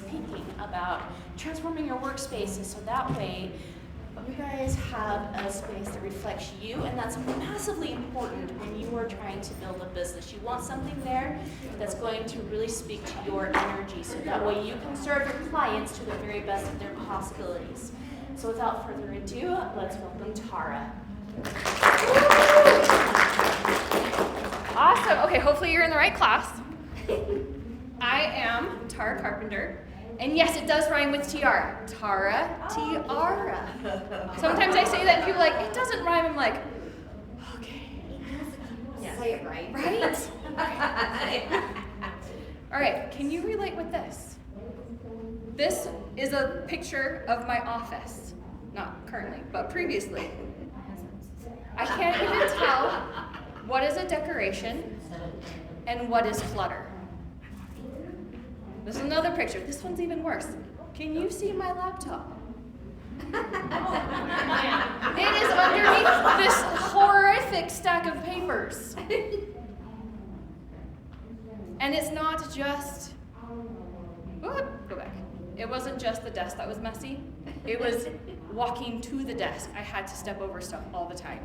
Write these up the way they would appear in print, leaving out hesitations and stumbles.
thinking about transforming your workspaces so that way you guys have a space that reflects you, and that's massively important when you are trying to build a business. You want something there that's going to really speak to your energy so that way you can serve your clients to the very best of their possibilities. So without further ado, let's welcome Tara. Awesome. Okay, hopefully you're in the right class. I am Tara Carpenter. And yes, it does rhyme with tiara. Tara, tiara. Sometimes I say that and people are like, it doesn't rhyme. I'm like, okay. Yeah. Say it right. Right? Okay. All right, can you relate with this? This is a picture of my office. Not currently, but previously. I can't even tell what is a decoration and what is clutter. This is another picture. This one's even worse. Can you see my laptop? It is underneath this horrific stack of papers. And it's not just, go back. It wasn't just the desk that was messy. It was walking to the desk. I had to step over stuff all the time.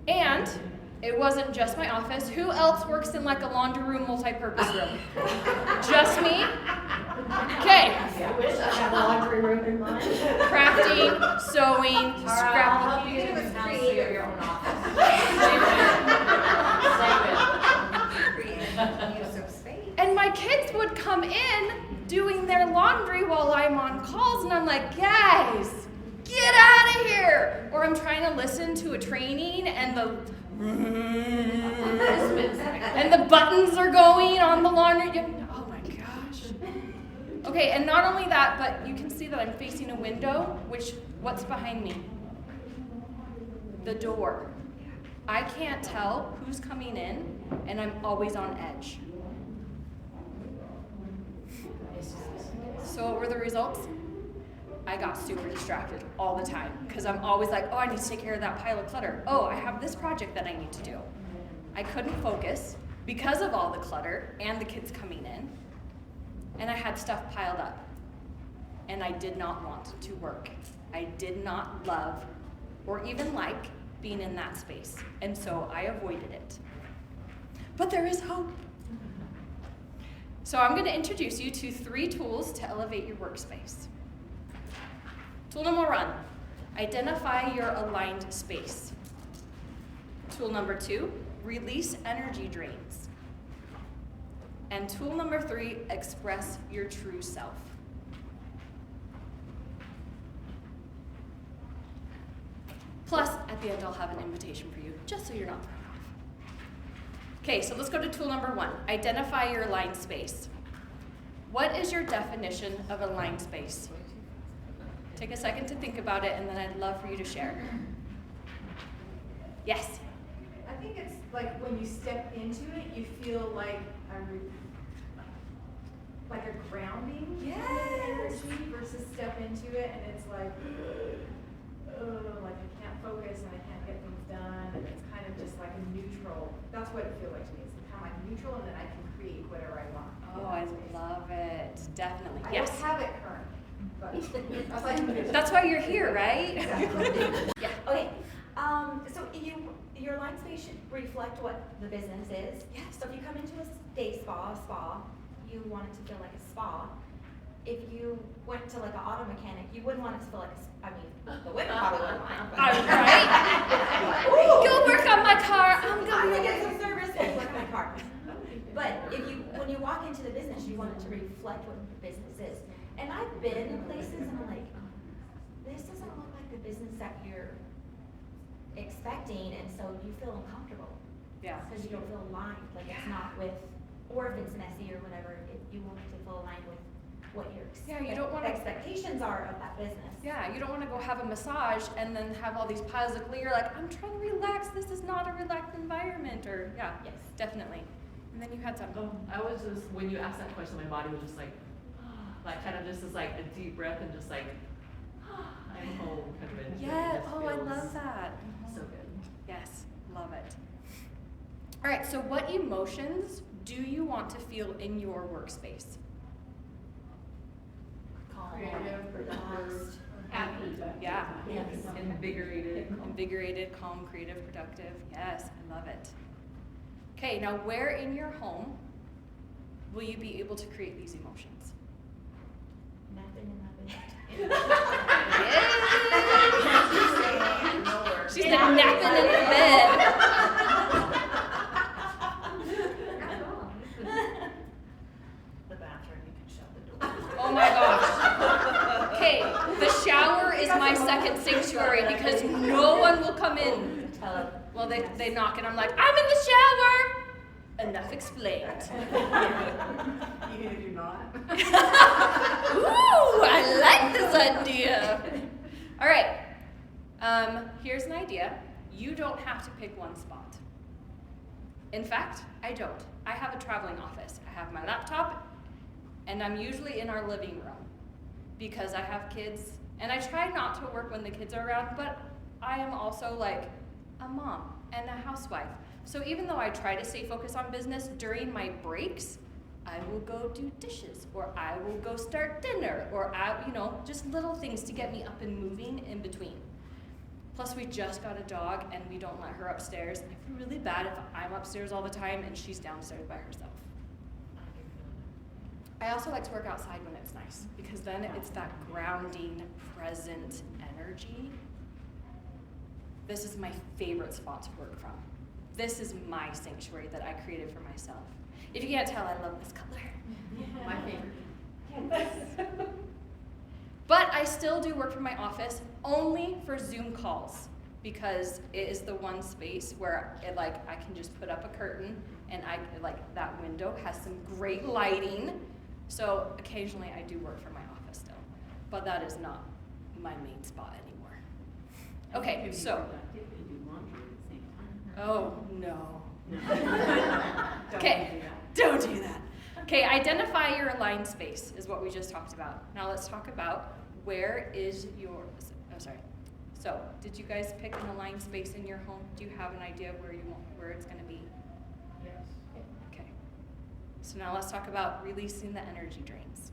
And it wasn't just my office. Who else works in like a laundry room, multi-purpose room? Just me? Okay. I wish I had a laundry room in mine. Crafting, sewing, scrapbooking. You was creative your own office. Use of space. And my kids would come in doing their laundry while I'm on calls, and I'm like, guys, get out of here! Or I'm trying to listen to a training, and the buttons are going on the laundry. Oh my gosh. Okay, and not only that, but you can see that I'm facing a window, what's behind me? The door. I can't tell who's coming in, and I'm always on edge. So what were the results? I got super distracted all the time because I'm always like, oh, I need to take care of that pile of clutter. Oh, I have this project that I need to do. I couldn't focus because of all the clutter and the kids coming in, and I had stuff piled up. And I did not want to work. I did not love or even like being in that space, and so I avoided it. But there is hope. So I'm going to introduce you to 3 tools to elevate your workspace. Tool number 1, identify your aligned space. Tool number 2, release energy drains. And tool number 3, express your true self. Plus, at the end, I'll have an invitation for you, just so you're not thrown off. Okay, so let's go to tool number 1, identify your aligned space. What is your definition of aligned space? Take a second to think about it, and then I'd love for you to share. Yes? I think it's like when you step into it, you feel like a grounding energy versus step into it, and it's like I can't focus and I can't get things done, and it's kind of just like a neutral. That's what it feels like to me. It's kind of like neutral, and then I can create whatever I want. Oh, I love it. Definitely. I Yes. don't have it currently, but I was like, That's why you're here, right? Exactly. Yeah. Okay, so your line space should reflect what the business is. Yes. So if you come into a day spa, you want it to feel like a spa. If you went to like an auto mechanic, you wouldn't want it to feel like the women probably wouldn't mind. Right? Ooh. Go work on my car. I'm gonna get some service and work on my car. But when you walk into the business, you want it to reflect what the business is. And I've been in places and I'm like, this doesn't look like the business that you're expecting, and so you feel uncomfortable. Yeah. Because you don't feel aligned, like it's not with, or if it's messy or whatever, you want it to feel aligned with what your You don't want to. expectations are of that business. Yeah, you don't want to go have a massage and then have all these piles of glue. You're like, I'm trying to relax. This is not a relaxed environment. Or yeah, Yes. definitely. And then you had something. Oh, I was just, when you asked that question, my body was just like kind of just as like a deep breath and just like, I'm home kind of a feeling. Yeah. It Oh, I feels love that. So good. Yes, love it. All right. So, what emotions do you want to feel in your workspace? Creative, productive, Happy. Yeah. Yes. Invigorated, calm, creative, productive. Yes, I love it. Okay, now where in your home will you be able to create these emotions? Nothing in my She's napping in the bed. the bathroom, you can shut the door. Oh my gosh. Okay, the shower is my second sanctuary because no one will come in. Well, they knock and I'm like, I'm in the shower. Enough explained. Even if you're not. Ooh, I like this idea. All right. Here's an idea. You don't have to pick one spot. In fact, I don't. I have a traveling office. I have my laptop, and I'm usually in our living room because I have kids, and I try not to work when the kids are around, but I am also like a mom and a housewife. So even though I try to stay focused on business, during my breaks, I will go do dishes, or I will go start dinner, or just little things to get me up and moving in between. Plus, we just got a dog, and we don't let her upstairs. I feel really bad if I'm upstairs all the time and she's downstairs by herself. I also like to work outside when it's nice, because then it's that grounding, present energy. This is my favorite spot to work from. This is my sanctuary that I created for myself. If you can't tell, I love this color. My favorite. But I still do work from my office only for Zoom calls, because it is the one space where I can just put up a curtain, and that window has some great lighting. So occasionally I do work from my office still, but that is not my main spot anymore. Okay, so. Oh, no. Okay, don't do that. Okay, identify your aligned space is what we just talked about. Now let's talk about where is your, So, did you guys pick an aligned space in your home? Do you have an idea of where it's gonna be? Yes. Okay. So now let's talk about releasing the energy drains.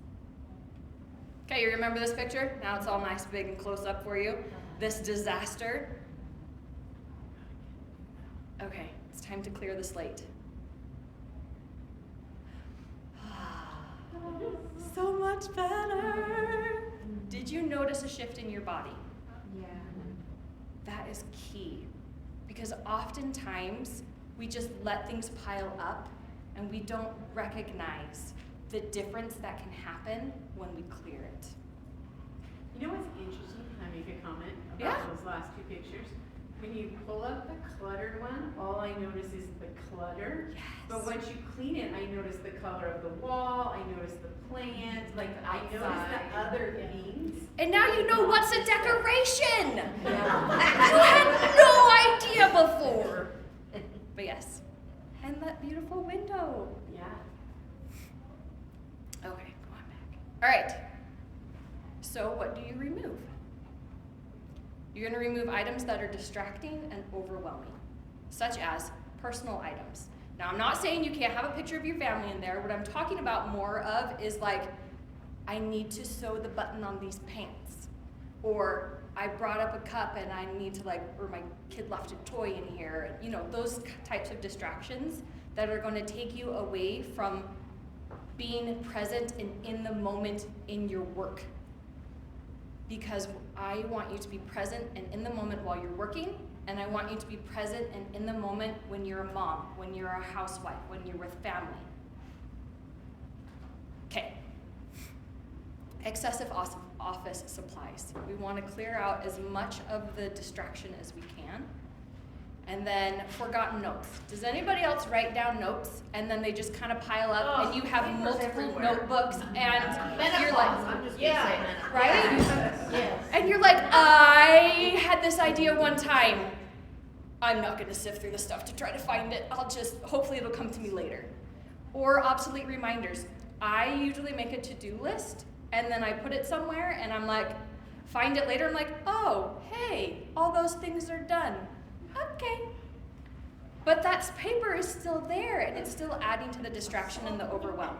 Okay, you remember this picture? Now it's all nice, big, and close up for you. This disaster. Okay, it's time to clear the slate. So much better. Did you notice a shift in your body? Yeah. That is key, because oftentimes we just let things pile up and we don't recognize the difference that can happen when we clear it. You know what's interesting? Can I make a comment about Yeah. those last two pictures? When you pull up the cluttered one, all I notice is the clutter. Yes. But once you clean it, I notice the color of the wall, I notice the plants, I notice Outside. the other things. And now you know what's a decoration. Yeah. You had no idea before. But yes, and that beautiful window. Yeah. Okay, go on back. All right. So what do you remove? You're going to remove items that are distracting and overwhelming, such as personal items. Now, I'm not saying you can't have a picture of your family in there. What I'm talking about more of is I need to sew the button on these pants. Or I brought up a cup and I need to or my kid left a toy in here. Those types of distractions that are going to take you away from being present and in the moment in your work. Because I want you to be present and in the moment while you're working, and I want you to be present and in the moment when you're a mom, when you're a housewife, when you're with family. Okay. Excessive office supplies. We want to clear out as much of the distraction as we can. And then forgotten notes. Does anybody else write down notes and then they just kind of pile up and you have multiple everywhere. notebooks and you're like, I'm just gonna say menopause. right? Yes. And you're like, I had this idea one time. I'm not going to sift through the stuff to try to find it. Hopefully it'll come to me later. Or obsolete reminders. I usually make a to-do list and then I put it somewhere and I'm like, find it later. I'm like, oh, hey, all those things are done. Okay. But that paper is still there, and it's still adding to the distraction and the overwhelm.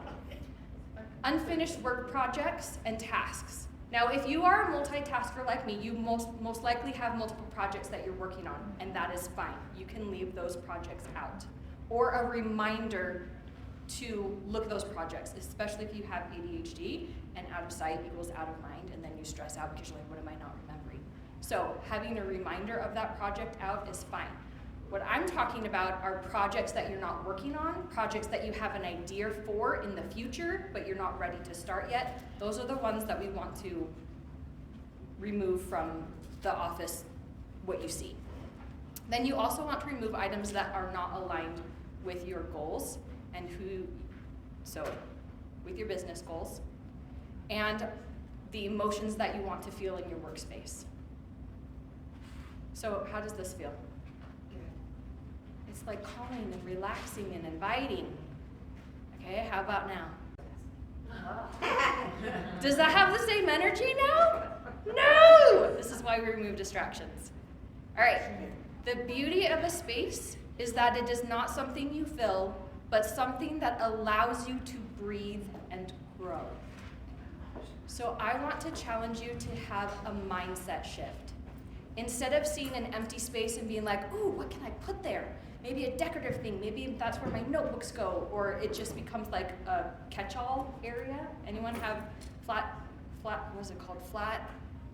Unfinished work projects and tasks. Now, if you are a multitasker like me, you most likely have multiple projects that you're working on, and that is fine. You can leave those projects out. Or a reminder to look at those projects, especially if you have ADHD, and out of sight equals out of mind, and then you stress out because you're like, what am I not remembering? So having a reminder of that project out is fine. What I'm talking about are projects that you're not working on, projects that you have an idea for in the future, but you're not ready to start yet. Those are the ones that we want to remove from the office, what you see. Then you also want to remove items that are not aligned with your goals and with your business goals, and the emotions that you want to feel in your workspace. So how does this feel? It's like calming and relaxing and inviting. Okay, how about now? Does that have the same energy now? No! This is why we remove distractions. All right, the beauty of a space is that it is not something you fill, but something that allows you to breathe and grow. So I want to challenge you to have a mindset shift. Instead of seeing an empty space and being like, ooh, what can I put there? Maybe a decorative thing, maybe that's where my notebooks go, or it just becomes like a catch-all area. Anyone have flat, what is it called? Flat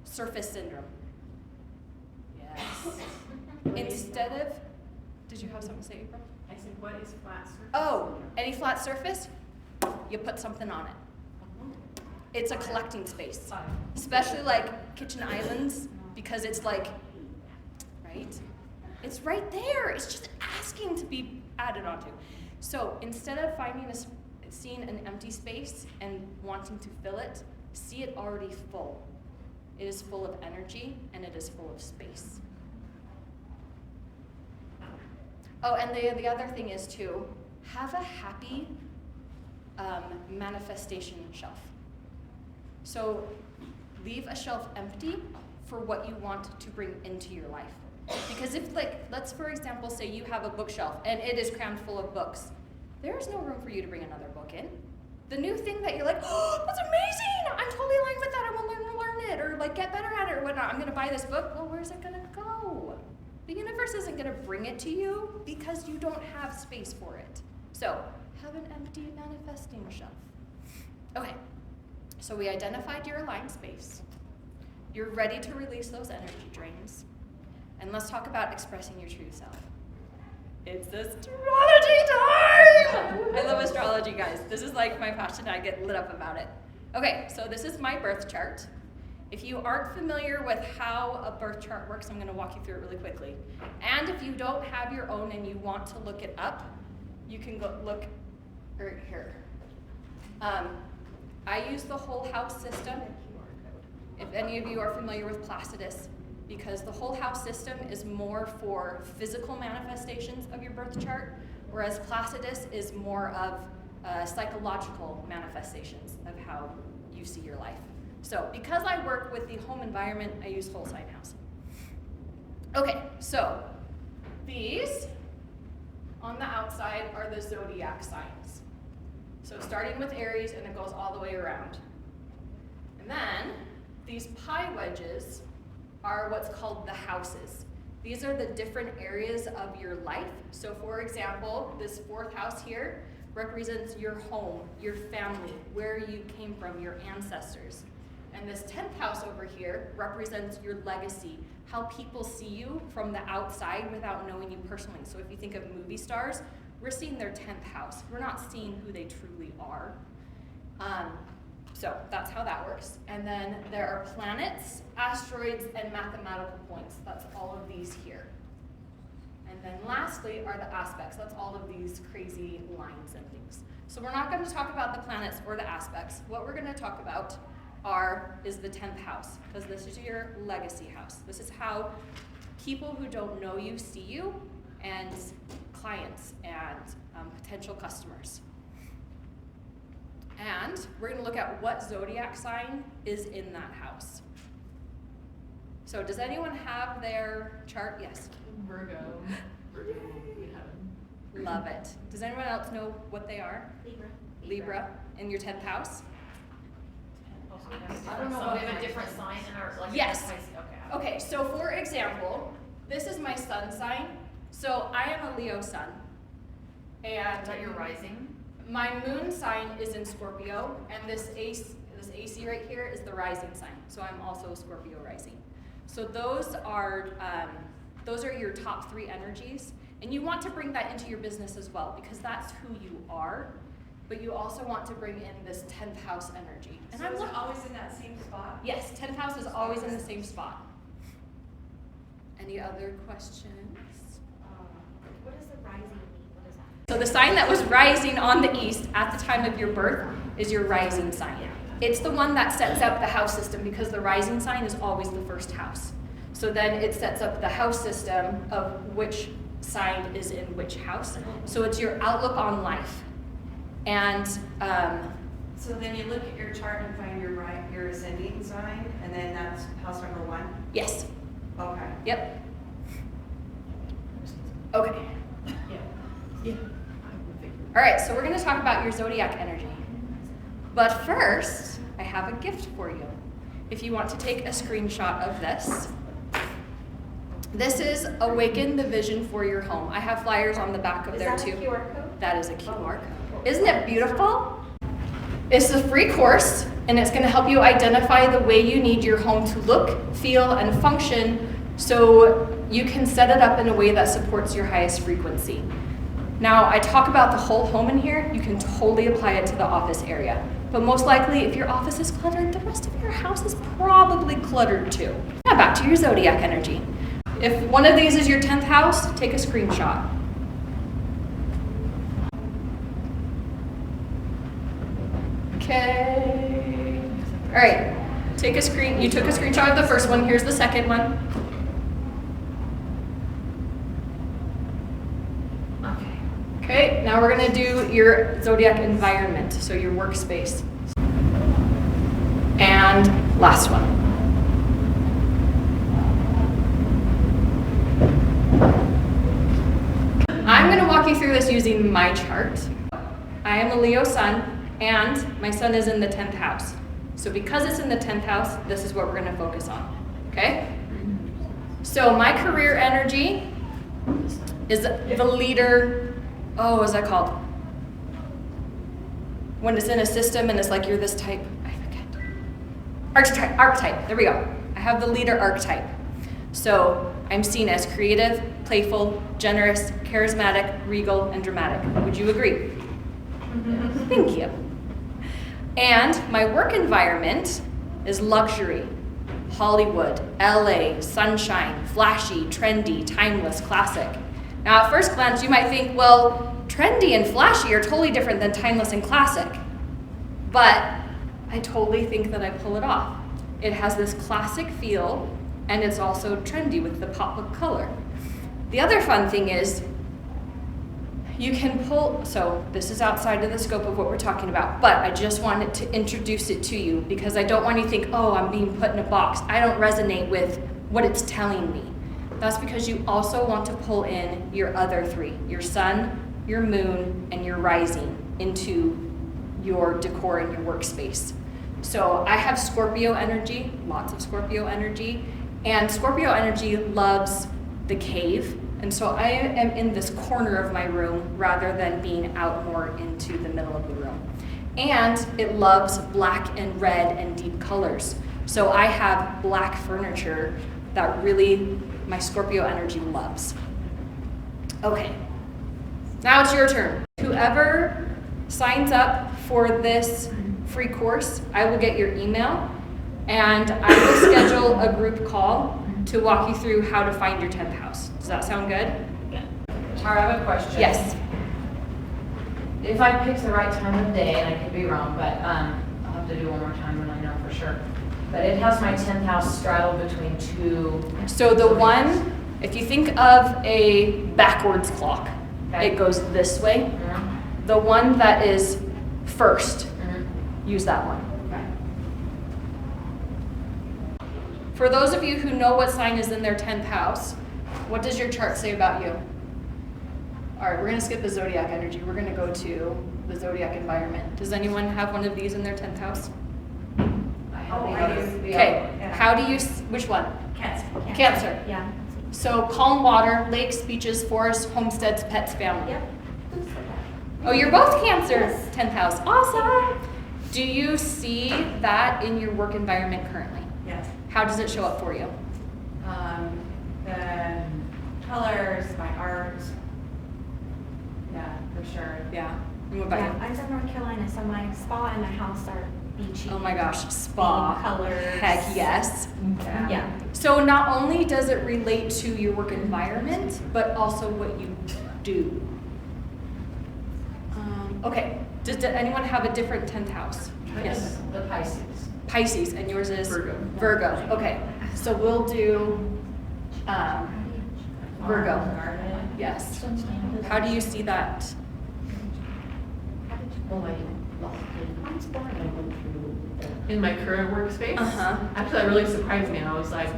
surface syndrome. Yes. Instead of, did you have something to say, April? I said, what is flat surface? Oh, any flat surface, you put something on it. It's a collecting space, especially like kitchen islands, because it's like, right? It's right there. It's just asking to be added onto. So instead of seeing an empty space and wanting to fill it, see it already full. It is full of energy and it is full of space. Oh, and the other thing is too, have a happy manifestation shelf. So leave a shelf empty for what you want to bring into your life. Because if, let's for example say you have a bookshelf and it is crammed full of books, there's no room for you to bring another book in. The new thing that you're like, oh, that's amazing! I'm totally aligned with that. I want to learn it, or like get better at it, or whatnot. I'm going to buy this book. Well, where's it going to go? The universe isn't going to bring it to you because you don't have space for it. So have an empty manifesting shelf. Okay, so we identified your aligned space. You're ready to release those energy drains. And let's talk about expressing your true self. It's astrology time! I love astrology, guys. This is like my passion. I get lit up about it. Okay, so this is my birth chart. If you aren't familiar with how a birth chart works, I'm going to walk you through it really quickly. And if you don't have your own and you want to look it up, you can go look right here. I use the whole house system. If any of you are familiar with Placidus, because the whole house system is more for physical manifestations of your birth chart, whereas Placidus is more of psychological manifestations of how you see your life. So because I work with the home environment, I use whole sign house. Okay, so these on the outside are the zodiac signs. So starting with Aries, and it goes all the way around. And then these pie wedges are what's called the houses. These are the different areas of your life. So for example, this 4th house here represents your home, your family, where you came from, your ancestors. And this 10th house over here represents your legacy, how people see you from the outside without knowing you personally. So if you think of movie stars, we're seeing their 10th house. We're not seeing who they truly are. So that's how that works. And then there are planets, asteroids, and mathematical points. That's all of these here. And then lastly are the aspects. That's all of these crazy lines and things. So we're not going to talk about the planets or the aspects. What we're going to talk about is the 10th house, because this is your legacy house. This is how people who don't know you see you, and clients and potential customers. And we're going to look at what zodiac sign is in that house. So does anyone have their chart? Yes. Virgo. We have Love it. Does anyone else know what they are? Libra. Libra in your 10th house? I don't know. So we have a different sign in our, like. Yes. Okay. Okay, so for example, this is my sun sign. So I am a Leo sun. And Is that your rising? my moon sign is in Scorpio, and this AC right here is the rising sign. So I'm also a Scorpio rising. So those are your top 3 energies. And you want to bring that into your business as well, because that's who you are. But you also want to bring in this 10th house energy. And So is it always in that same spot? Yes, 10th house is always in the same spot. Any other questions? What does the rising mean? What is that? So the sign that was rising on the east at the time of your birth is your rising sign. It's the one that sets up the house system, because the rising sign is always the first house. So then it sets up the house system of which sign is in which house. So it's your outlook on life. And So then you look at your chart and find your ascending sign, and then that's house number 1? yes, Okay. yep. Okay. All right, so we're going to talk about your zodiac energy. But first, I have a gift for you. If you want to take a screenshot of this. This is Awaken, the vision for your home. I have flyers on the back of Is there that a too. QR code? That is a QR code. Isn't it beautiful? It's a free course, and it's going to help you identify the way you need your home to look, feel, and function, so you can set it up in a way that supports your highest frequency. Now, I talk about the whole home in here. You can totally apply it to the office area. But most likely, if your office is cluttered, the rest of your house is probably cluttered too. Now back to your zodiac energy. If one of these is your 10th house, take a screenshot. Okay. All right. You took a screenshot of the first one. Here's the second one. Okay, now we're gonna do your zodiac environment, so your workspace. And last one. I'm gonna walk you through this using my chart. I am a Leo sun, and my sun is in the 10th house. So because it's in the 10th house, this is what we're gonna focus on, okay? So my career energy is the leader. Oh, what is that called? When it's in a system and it's like you're this type, I forget. Archetype, there we go. I have the leader archetype. So I'm seen as creative, playful, generous, charismatic, regal, and dramatic. Would you agree? Thank you. And my work environment is luxury, Hollywood, LA, sunshine, flashy, trendy, timeless, classic. Now, at first glance, you might think, well, trendy and flashy are totally different than timeless and classic. But I totally think that I pull it off. It has this classic feel, and it's also trendy with the pop of color. The other fun thing is, you can pull, so this is outside of the scope of what we're talking about, but I just wanted to introduce it to you because I don't want you to think, oh, I'm being put in a box. I don't resonate with what it's telling me. That's because you also want to pull in your other 3, your sun, your moon, and your rising into your decor and your workspace. So I have Scorpio energy, lots of Scorpio energy, and Scorpio energy loves the cave. And so I am in this corner of my room rather than being out more into the middle of the room. And it loves black and red and deep colors. So I have black furniture that really my Scorpio energy loves. Okay, now it's your turn. Whoever signs up for this free course, I will get your email and I will schedule a group call to walk you through how to find your 10th house. Does that sound good? Tara, I have a question. Yes. If I picked the right time of day, and I could be wrong, but I'll have to do one more time when I know for sure. But it has my 10th house straddled between 2. So the one, if you think of a backwards clock, Okay. it goes this way. Mhm. The one that is first, Mhm. use that one. Okay. For those of you who know what sign is in their 10th house, what does your chart say about you? All right, we're gonna skip the zodiac energy. We're gonna go to the zodiac environment. Does anyone have one of these in their 10th house? I do. Okay, Yeah. how do you, which one? Cancer. Cancer. Yeah. So calm water, lakes, beaches, forests, homesteads, pets, family. Yep. Oh, you're both Cancer, Yes. 10th house. Awesome. Do you see that in your work environment currently? Yes. How does it show up for you? The colors, my art. Yeah, for sure. Yeah. And what about Yeah, you? I'm from North Carolina, so my spa and my house are beachy. Oh my gosh, spa. Theme colors. Heck yes. Yeah. So not only does it relate to your work environment, but also what you do. Okay, does anyone have a different 10th house? Yes. The Pisces. Pisces, and yours is? Virgo. Virgo, okay. So we'll do Virgo. Yes. How do you see that? In my current workspace, Uh-huh. actually that really surprised me. I was like,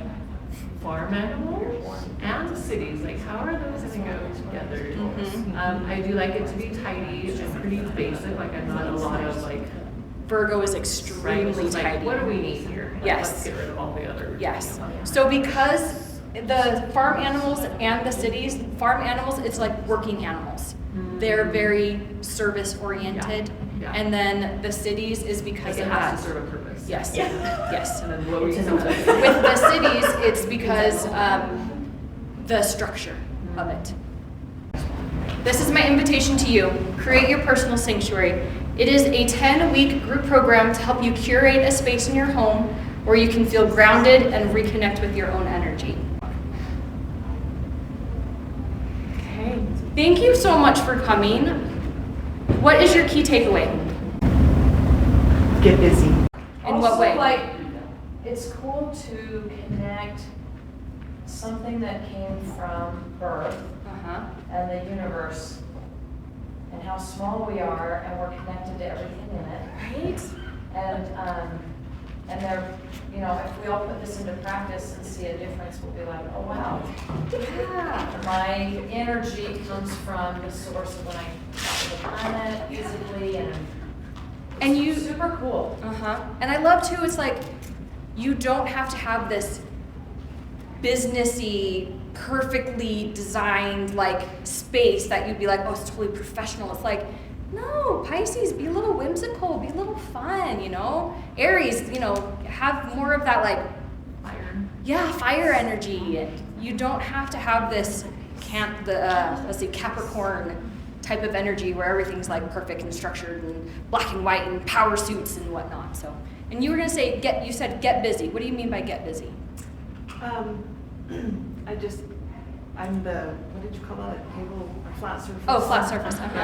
farm animals and cities, like how are those gonna go together? Mhm. I do like it to be tidy and pretty basic, like I'm not a lot of like, Virgo is right, extremely it's just like, tidy. what do we need here? Like, Yes. Let's get rid of all the other. Yes. So because the farm animals and the cities, farm animals, it's like working animals. They're very service oriented. Yeah. And then the cities is Like because it of has that. to serve a purpose. Yes, Yeah. yes. And then what we With the cities, it's because the structure of it. This is my invitation to you. Create your personal sanctuary. It is a 10-week group program to help you curate a space in your home where you can feel grounded and reconnect with your own energy. Okay. Thank you so much for coming. What is your key takeaway? Get busy. In what way? Also, like, it's cool to connect something that came from birth Uh-huh. and the universe and how small we are and we're connected to everything in it. Right? And they're, you know, if we all put this into practice and see a difference, we'll be like, oh wow. Yeah. My energy comes from the source of when I talk to the planet physically And you, super cool. uh-huh. And I love too, it's like, you don't have to have this businessy, perfectly designed like space that you'd be like, oh, it's totally professional. It's like, no, Pisces, be a little whimsical, be a little fun, you know? Aries, you know, have more of that like, fire energy. And you don't have to have this let's see, Capricorn type of energy where everything's like perfect and structured and black and white and power suits and whatnot. So, and you were gonna say you said get busy. What do you mean by get busy? I'm the, what did you call that, table, flat surface? Oh, flat surface. Okay.